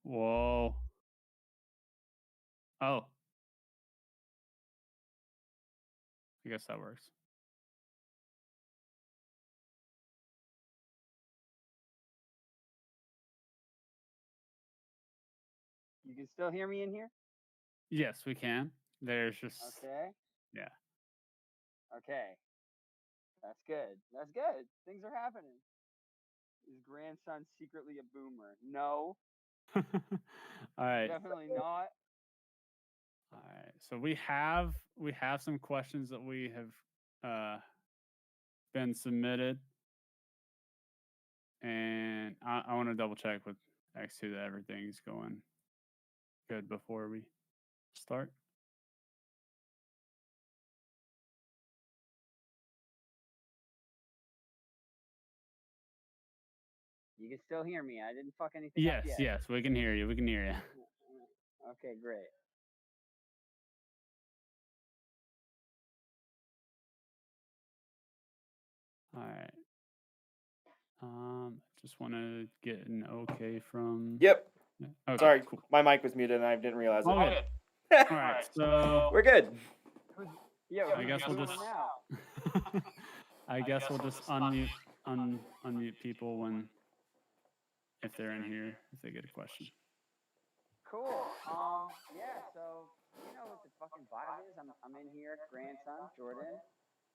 Whoa. Oh, I guess that works. You can still hear me in here? Yes, we can. There's just Okay. yeah. Okay. That's good. That's good. Things are happening. Is grandson secretly a boomer? No, All right. definitely not. All right. So we have some questions that we have uh been submitted, and I want to double check with X2 that everything's going good before we start. You can still hear me. I didn't fuck anything up Yes, yet. yes, we can hear you. We can hear you. Okay, great. All right. Just want to get an okay from. Yep. Yeah, okay, Sorry, cool. my mic was muted and I didn't realize All good. it. All right. So We're good. Who's yo? I Who's the guess we'll boomer just. now? I guess we'll just unmute people when if they're in here if they get a question. Cool. Yeah. So you know what the fucking vibe is. I'm in here. Grandson Jordan.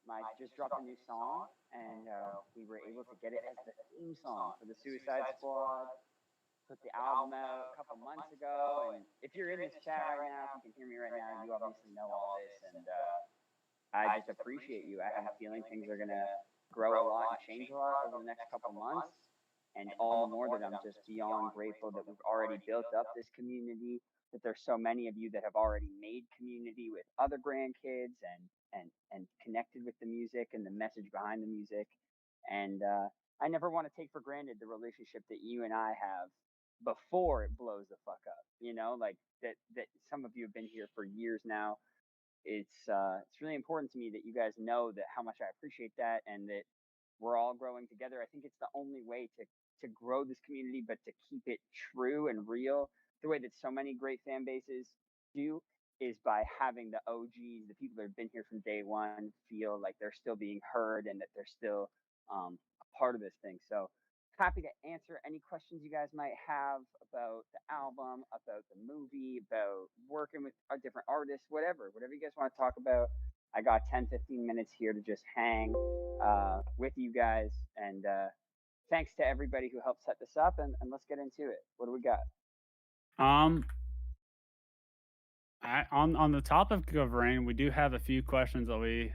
Mike just dropped a new song, and we were able to get it as the theme song for the Suicide Squad. Put the album out a couple months ago, and if you're in this chat right now, if you can hear me right now, you obviously know all this, and I just appreciate you. I have a feeling things are gonna grow a lot and change a lot over the next couple months, and all the more that I'm just beyond grateful that we've already built up this community. That there's so many of you that have already made community with other grandkids and connected with the music and the message behind the music. And I never want to take for granted the relationship that you and I have before it blows the fuck up. You know, like that some of you have been here for years now. It's really important to me that you guys know that how much I appreciate that and that we're all growing together. I think it's the only way to grow this community, but to keep it true and real, the way that so many great fan bases do, is by having the OGs, the people that have been here from day one, feel like they're still being heard and that they're still a part of this thing. So happy to answer any questions you guys might have about the album, about the movie, about working with different artists, whatever you guys want to talk about. I got 10, 15 minutes here to just hang with you guys. And thanks to everybody who helped set this up. And let's get into it. What do we got? Um, on the topic of rain, we do have a few questions that we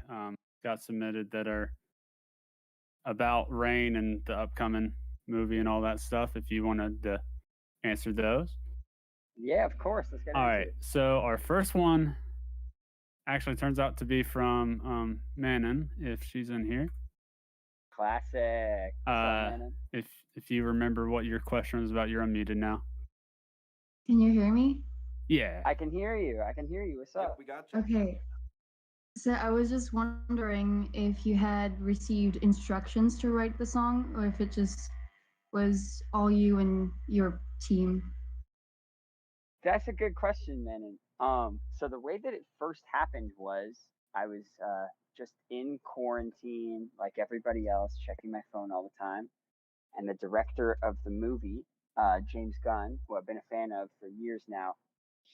got submitted that are about rain and the upcoming movie and all that stuff. If you wanted to answer those. Yeah, of course. Let's get All into right. it. So our first one actually turns out to be from Manon, if she's in here. Classic. What's up, Uh, man? if you remember what your question was about, you're unmuted now. Can you hear me? Yeah. I can hear you. I can hear you. What's Yep, up? we got you. Okay. So I was just wondering if you had received instructions to write the song or if it just was all you and your team. That's a good question, man. So the way that it first happened was I was just in quarantine, like everybody else, checking my phone all the time. And the director of the movie, James Gunn, who I've been a fan of for years now,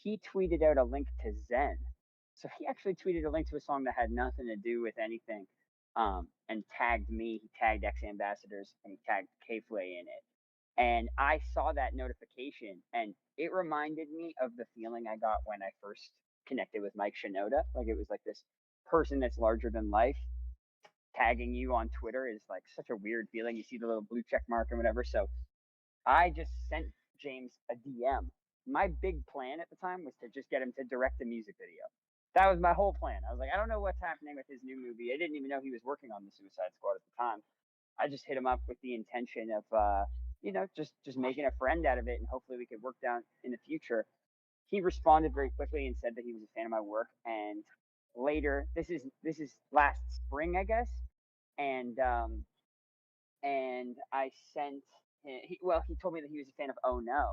he tweeted out a link to Zen. So he actually tweeted a link to a song that had nothing to do with anything, and tagged me. He tagged X Ambassadors and he tagged Kflay in it. And I saw that notification, and it reminded me of the feeling I got when I first connected with Mike Shinoda. Like it was like this person that's larger than life tagging you on Twitter is like such a weird feeling. You see the little blue check mark and whatever. So I just sent James a DM. My big plan at the time was to just get him to direct the music video. That was my whole plan. I was like, I don't know what's happening with his new movie. I didn't even know he was working on the Suicide Squad at the time. I just hit him up with the intention of, just making a friend out of it, and hopefully we could work down in the future. He responded very quickly and said that he was a fan of my work. And later, this is last spring, I guess, and I sent him, he told me that he was a fan of Oh No,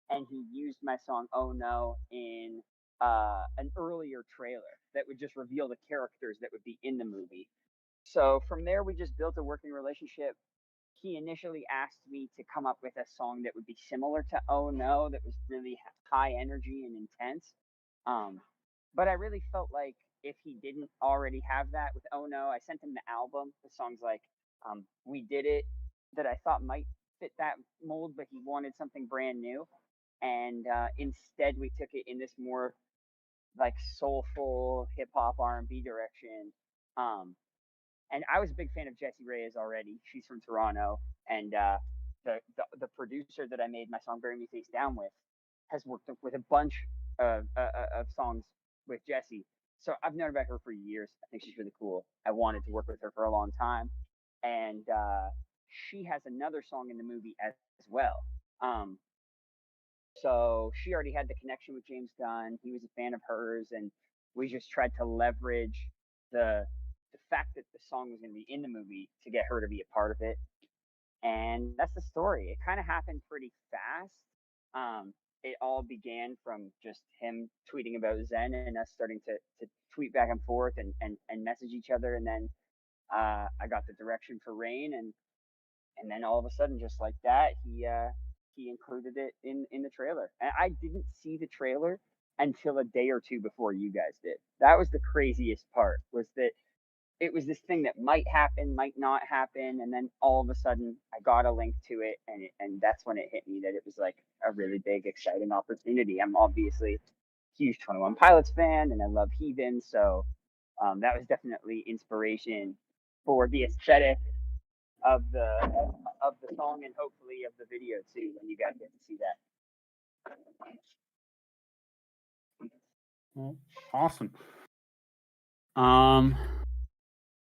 and he used my song "Oh No" in an earlier trailer that would just reveal the characters that would be in the movie. So from there, we just built a working relationship. He initially asked me to come up with a song that would be similar to "Oh No," that was really high energy and intense. Um, but I really felt like if he didn't already have that with "Oh No," I sent him the album. The songs like "We Did It" that I thought might fit that mold, but he wanted something brand new. And instead, we took it in this more like soulful hip hop R&B direction. Um, and I was a big fan of Jessie Reyes already. She's from Toronto, and the producer that I made my song "Bury Me Face Down" with has worked with a bunch of songs with Jessie. So I've known about her for years. I think she's really cool. I wanted to work with her for a long time, and she has another song in the movie as well. Um, so she already had the connection with James Gunn. He was a fan of hers, and we just tried to leverage the the fact that the song was going to be in the movie to get her to be a part of it. And that's the story. It kind of happened pretty fast. It all began from just him tweeting about Zen and us starting to tweet back and forth and message each other. And then I got the direction for Rain, and then all of a sudden, just like that, he included it in the trailer. And I didn't see the trailer until a day or two before you guys did. That was the craziest part. Was that it was this thing that might happen, might not happen, and then all of a sudden I got a link to it, and that's when it hit me that it was like a really big, exciting opportunity. I'm obviously a huge 21 Pilots fan, and I love Heathen, so that was definitely inspiration for the aesthetic of the song and hopefully of the video too when you guys get to see that. Well, awesome.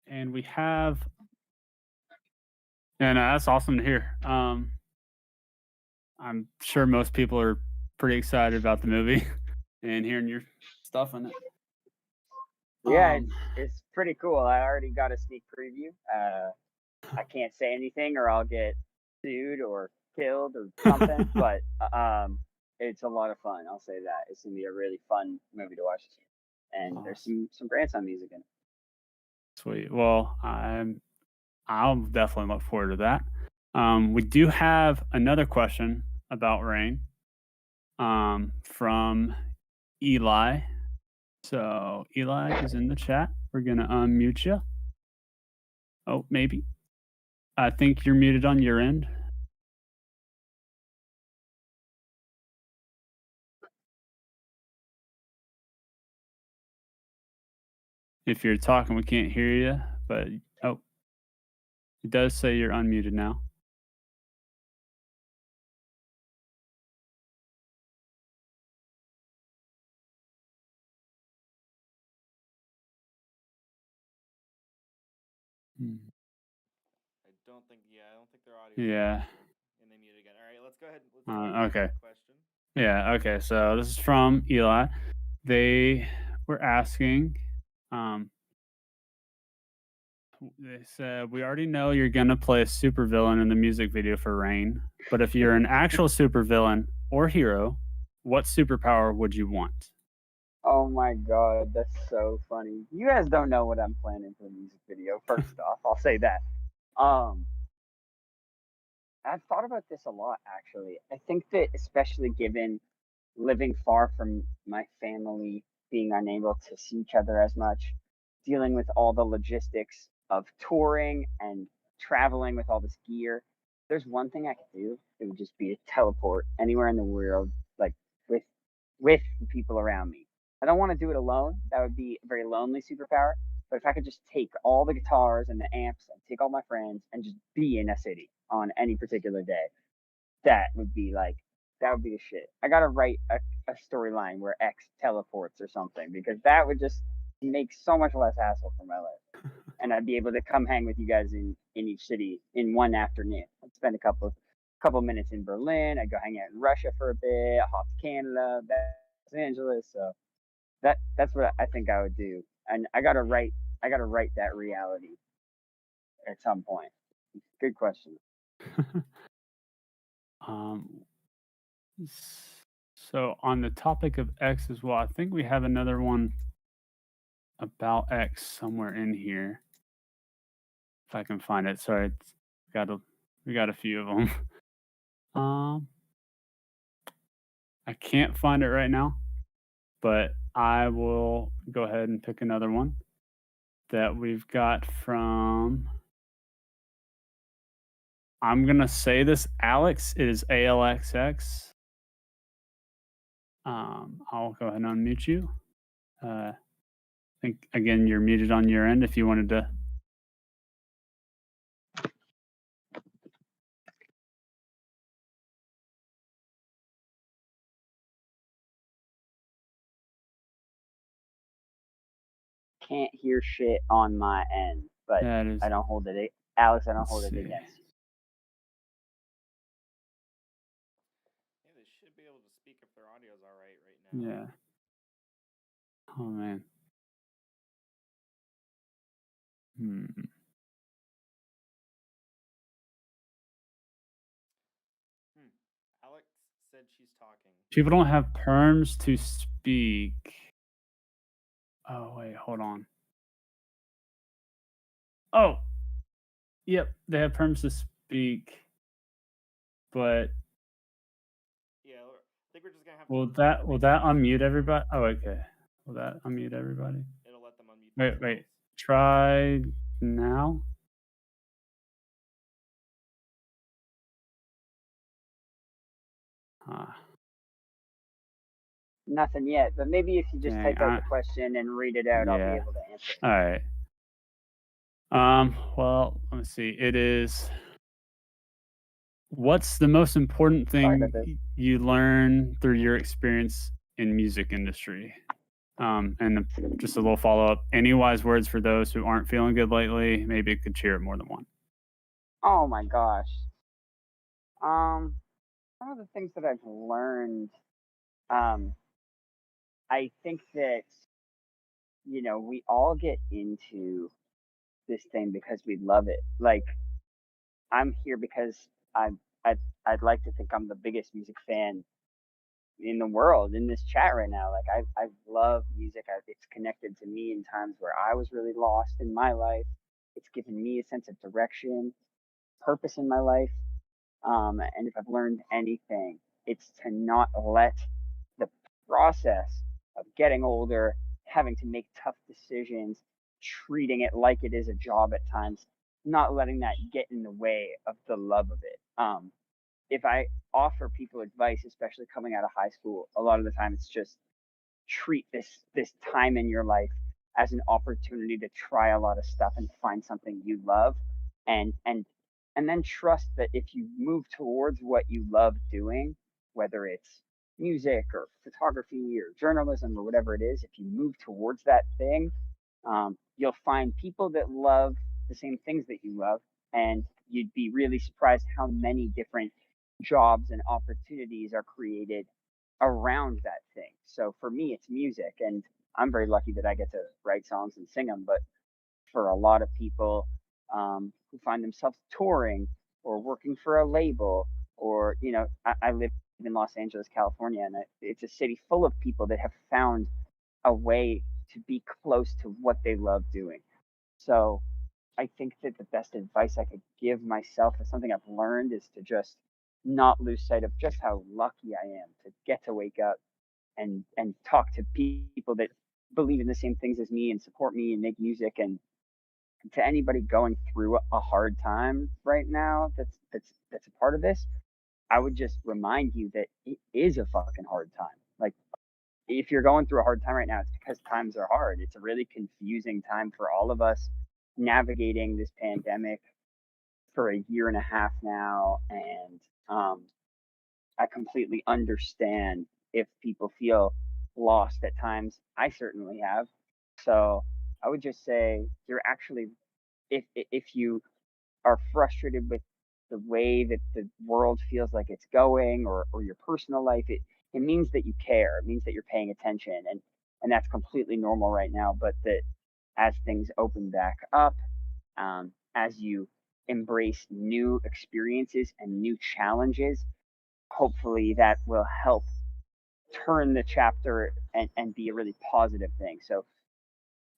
And we have, and that's awesome to hear. I'm sure most people are pretty excited about the movie and hearing your stuff in it. Yeah, Um, it's pretty cool. I already got a sneak preview. I can't say anything or I'll get sued or killed or something, but it's a lot of fun. I'll say that it's gonna be a really fun movie to watch, and there's some grandson music in it. Sweet. Well, I'll definitely look forward to that. We do have another question about Rain from Eli. So Eli is in the chat. We're gonna unmute you. Oh, maybe. I think you're muted on your end. If you're talking, we can't hear you. But oh, it does say you're unmuted now. I don't think their audio. Yeah. And they mute again. All right, let's go ahead. Okay. Question. Yeah. Okay. So this is from Eli. They were asking. They said, we already know you're going to play a supervillain in the music video for Rain, but if you're an actual supervillain or hero, what superpower would you want? Oh my god, that's so funny. You guys don't know what I'm planning for the music video. First off, I'll say that. Um, I've thought about this a lot actually. I think that especially given living far from my family, being unable to see each other as much, dealing with all the logistics of touring and traveling with all this gear. If there's one thing I could do, it would just be to teleport anywhere in the world, like with the people around me. I don't want to do it alone. That would be a very lonely superpower. But if I could just take all the guitars and the amps and take all my friends and just be in a city on any particular day, that would be like that would be the shit. I gotta write a storyline where X teleports or something because that would just make so much less hassle for my life. And I'd be able to come hang with you guys in each city in one afternoon. I'd spend a couple minutes in Berlin. I'd go hang out in Russia for a bit. Hop to Canada, Los Angeles. So that's what I think I would do. And I gotta write that reality at some point. Good question. Um, So on the topic of X as well, I think we have another one about X somewhere in here. If I can find it. Sorry, it's we got a few of them. Um, I can't find it right now, but I will go ahead and pick another one that we've got from. I'm gonna say this, Alex. It is ALXX. I'll go ahead and unmute you. I think again you're muted on your end if you wanted to. Can't hear shit on my end, but Yeah, it is. I don't hold it. Alex, I don't Let's hold it see. against you. Yeah, they should be able to speak if their audio's all right now. Yeah. Oh man. Alex said she's talking. People don't have perms to speak. Oh wait, hold on. Oh, yep, they have perms to speak, but Yeah, I think we're just gonna have will to. that unmute everybody? Oh, okay. Will that unmute everybody? It'll let them unmute. Wait, wait. Try now. Nothing yet, but maybe if you just Dang, type out the question and read it out, I'll be yeah. able to answer. All right. Well, let me see. It is. What's the most important thing you learn through your experience in music industry? And just a little follow up. Any wise words for those who aren't feeling good lately? Maybe it could cheer up more than one. Oh my gosh. Some of the things that I've learned, I think that, we all get into this thing because we love it. Like, I'm here because I'd like to think I'm the biggest music fan in the world in this chat right now. Like, I love music. It's connected to me in times where I was really lost in my life. It's given me a sense of direction, purpose in my life. And if I've learned anything, it's to not let the process of getting older, having to make tough decisions, treating it like it is a job at times, not letting that get in the way of the love of it. If I offer people advice, especially coming out of high school, a lot of the time it's just treat this time in your life as an opportunity to try a lot of stuff and find something you love, and then trust that if you move towards what you love doing, whether it's music or photography or journalism or whatever it is, if you move towards that thing, you'll find people that love the same things that you love, and you'd be really surprised how many different jobs and opportunities are created around that thing. So for me, it's music, and I'm very lucky that I get to write songs and sing them. But for a lot of people who find themselves touring or working for a label, or I live in Los Angeles, California, and it's a city full of people that have found a way to be close to what they love doing. So I think that the best advice I could give myself, or something I've learned, is to just not lose sight of just how lucky I am to get to wake up and talk to people that believe in the same things as me and support me and make music. And to anybody going through a hard time right now that's a part of this, I would just remind you that it is a fucking hard time. Like, if you're going through a hard time right now, it's because times are hard. It's a really confusing time for all of us, navigating this pandemic for a year and a half now. And I completely understand if people feel lost at times. I certainly have. So I would just say, you're actually, if you are frustrated with the way that the world feels like it's going, or your personal life, it means that you care. It means that you're paying attention, and that's completely normal right now. But that as things open back up, as you embrace new experiences and new challenges, hopefully that will help turn the chapter and be a really positive thing. So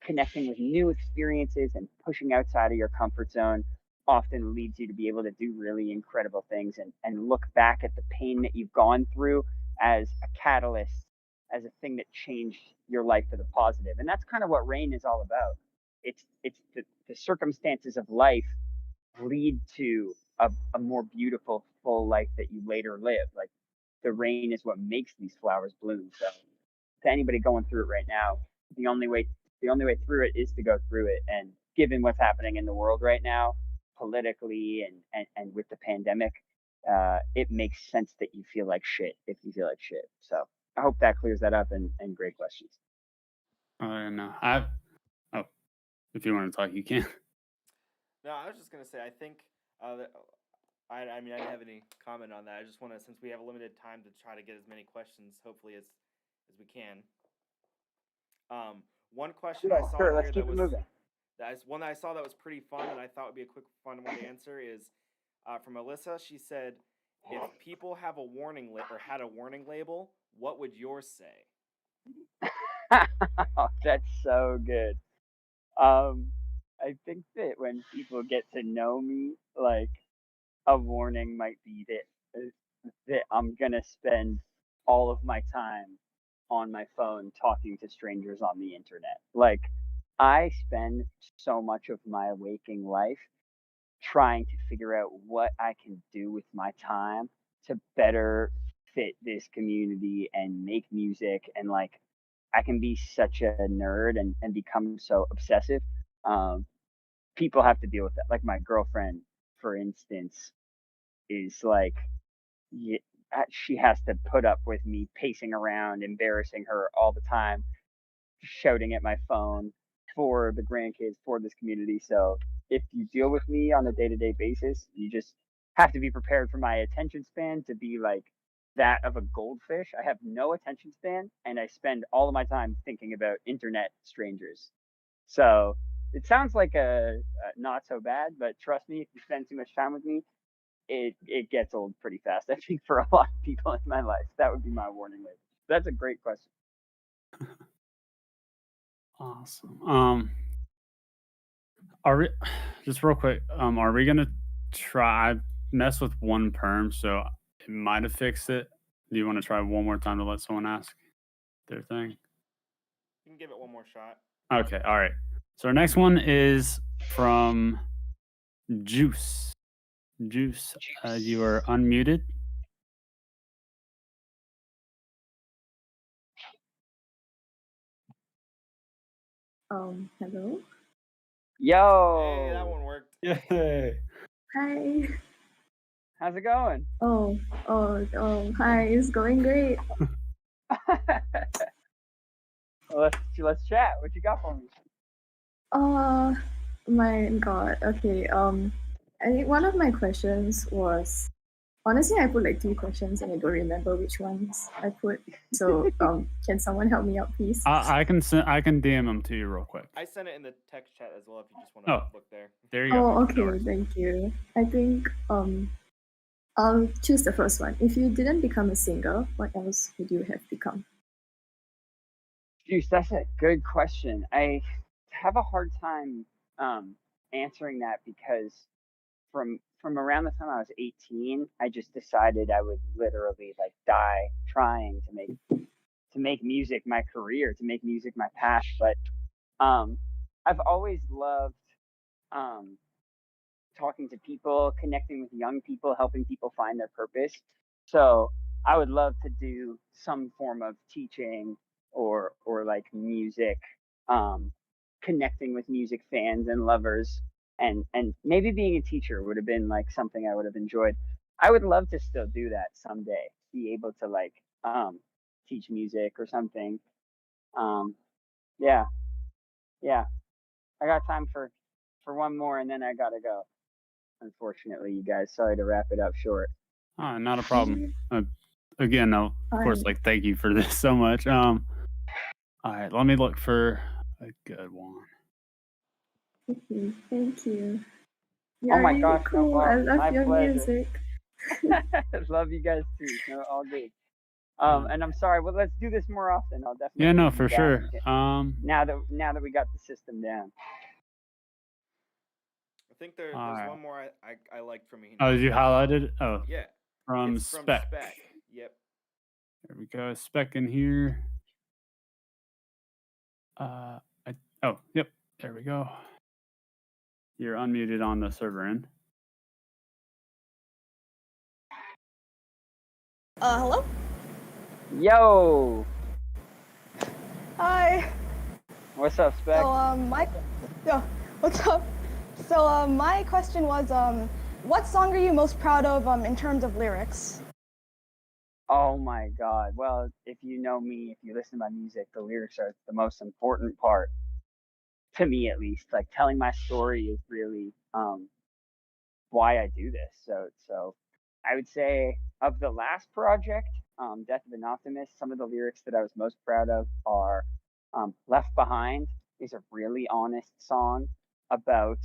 connecting with new experiences and pushing outside of your comfort zone often leads you to be able to do really incredible things and look back at the pain that you've gone through as a catalyst, as a thing that changed your life for the positive. And that's kind of what Rain is all about. It's the circumstances of life lead to a more beautiful, full life that you later live. Like the rain is what makes these flowers bloom. So to anybody going through it right now, the only way through it is to go through it. And given what's happening in the world right now, politically and with the pandemic, it makes sense that you feel like shit if you feel like shit. So I hope that clears that up, and great questions. No, if you want to talk, you can. No, I was just gonna say I think I mean I didn't have any comment on that. I just want to, since we have a limited time, to try to get as many questions hopefully as we can. One question I saw Sure, here let's that keep it was moving. one that I saw that was pretty fun and I thought would be a quick fun one to answer is from Alyssa. She said, if people have a warning or had a warning label, what would yours say? Oh, that's so good. I think that when people get to know me, like a warning might be that I'm gonna spend all of my time on my phone talking to strangers on the internet. Like I spend so much of my waking life trying to figure out what I can do with my time to better fit this community and make music. And like I can be such a nerd and become so obsessive. Um, People have to deal with that. Like my girlfriend, for instance, is like, yeah, she has to put up with me pacing around, embarrassing her all the time, shouting at my phone for the grandkids, for this community. So if you deal with me on a day-to-day basis, you just have to be prepared for my attention span to be like that of a goldfish. I have no attention span, and I spend all of my time thinking about internet strangers. So it sounds like a not so bad, but trust me, if you spend too much time with me, it gets old pretty fast. I think for a lot of people in my life, that would be my warning label. That's a great question. Awesome. Are we just real quick? Are we gonna try mess with one perm? So it might have fixed it. Do you want to try one more time to let someone ask their thing? You can give it one more shot. Okay. All right. So our next one is from Juice. Juice, you are unmuted. Hello. Yo. Hey, that one worked. Yay. Hi. How's it going? Hi. It's going great. Well, let's chat. What you got for me? Oh my God. Okay. I think one of my questions was, honestly, I put like 3 questions and I don't remember which ones I put. So can someone help me out, please? I can DM them to you real quick. I sent it in the text chat as well if you just want to look there. There you go. Oh, okay. Thank you. I think I'll choose the first one. If you didn't become a singer, what else would you have become? Juice, that's a good question. I have a hard time answering that because from around the time I was 18, I just decided I would literally like die trying to make music my career, to make music my path. But I've always loved talking to people, connecting with young people, helping people find their purpose. So I would love to do some form of teaching or like music, connecting with music fans and lovers, and maybe being a teacher would have been like something I would have enjoyed. I would love to still do that someday, be able to like teach music or something. Yeah, I got time for one more, and then I gotta go. Unfortunately, you guys. Sorry to wrap it up short. Not a problem. Again, of course, like thank you for this so much. All right, let me look for a good one. Okay, thank you. Oh my gosh, cool. No problem. I love your pleasure. music. Love you guys too. No, all good. And I'm sorry. Well, let's do this more often. I'll definitely. Yeah, no, be for back sure. now that we got the system down. I think All there's right. one more I liked from you. Oh, you highlighted? Oh, Yeah. from It's from Spec. Spec. Yep. There we go. Spec in here. Yep. There we go. You're unmuted on the server end. Hello? Yo, Hi. what's up, Spec? What's up? So, my question was, what song are you most proud of, in terms of lyrics? Oh my God. Well, if you know me, if you listen to my music, the lyrics are the most important part to me, at least. Like telling my story is really why I do this. So I would say of the last project, Death of an Optimist, some of the lyrics that I was most proud of are Left Behind is a really honest song about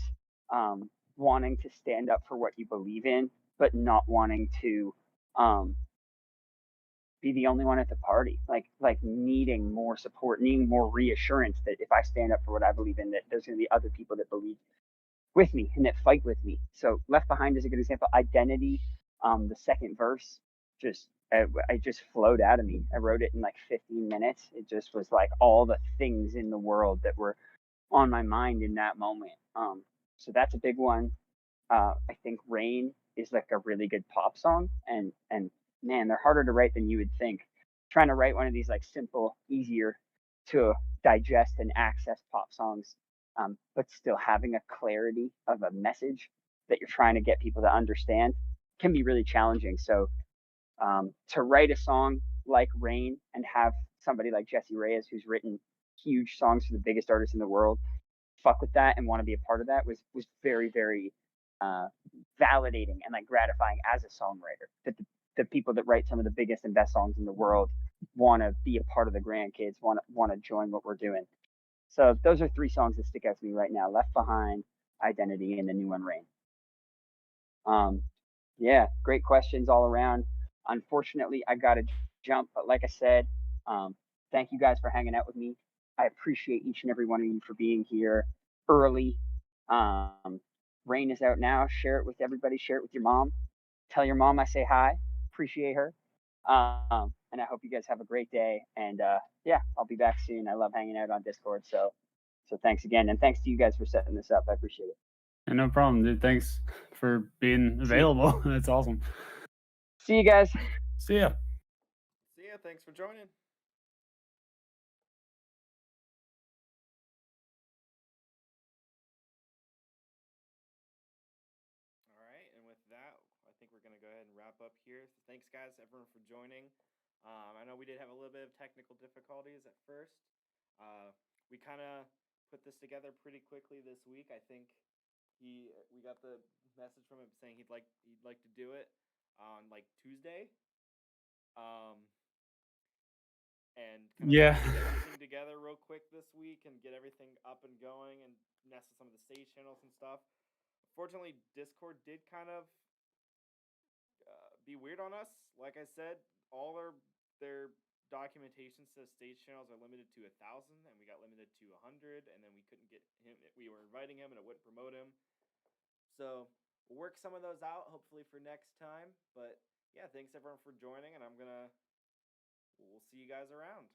wanting to stand up for what you believe in, but not wanting to um, be the only one at the party. Like needing more support, needing more reassurance that if I stand up for what I believe in, that there's going to be other people that believe with me and that fight with me. So Left Behind is a good example. Identity, the second verse, just it just flowed out of me. I wrote it in like 15 minutes. It just was like all the things in the world that were on my mind in that moment. So that's a big one. I think Rain is like a really good pop song, and man, they're harder to write than you would think. Trying to write one of these like simple, easier to digest and access pop songs, but still having a clarity of a message that you're trying to get people to understand can be really challenging. So to write a song like Rain and have somebody like Jesse Reyes, who's written huge songs for the biggest artists in the world, fuck with that and want to be a part of that was very very uh, validating and like gratifying as a songwriter. That the people that write some of the biggest and best songs in the world want to be a part of the grandkids, want to join what we're doing. So those are three songs that stick out to me right now: Left Behind, Identity, and the new one, Rain. Yeah, great questions all around. Unfortunately, I got to jump, but like I said, thank you guys for hanging out with me. I appreciate each and every one of you for being here early. Rain is out now. Share it with everybody. Share it with your mom. Tell your mom I say hi. Appreciate her. And I hope you guys have a great day. And yeah, I'll be back soon. I love hanging out on Discord. So thanks again, and thanks to you guys for setting this up. I appreciate it. And no problem, dude. Thanks for being available. That's awesome. See you guys. See ya. See ya. Thanks for joining. All right, and with that, I think we're gonna go ahead and wrap up here. So thanks, guys, everyone, for joining. I know we did have a little bit of technical difficulties at first. We kind of put this together pretty quickly this week. I think we got the message from him saying he'd like to do it on like Tuesday. Um, and kind of Yeah. get everything together real quick this week and get everything up and going and mess with some of the stage channels and stuff. Fortunately, Discord did kind of be weird on us. Like I said, all their documentation says stage channels are limited to 1,000, and we got limited to 100, and then we couldn't get him. We were inviting him, and it wouldn't promote him. So we'll work some of those out, hopefully for next time. But yeah, thanks everyone for joining, and we'll see you guys around.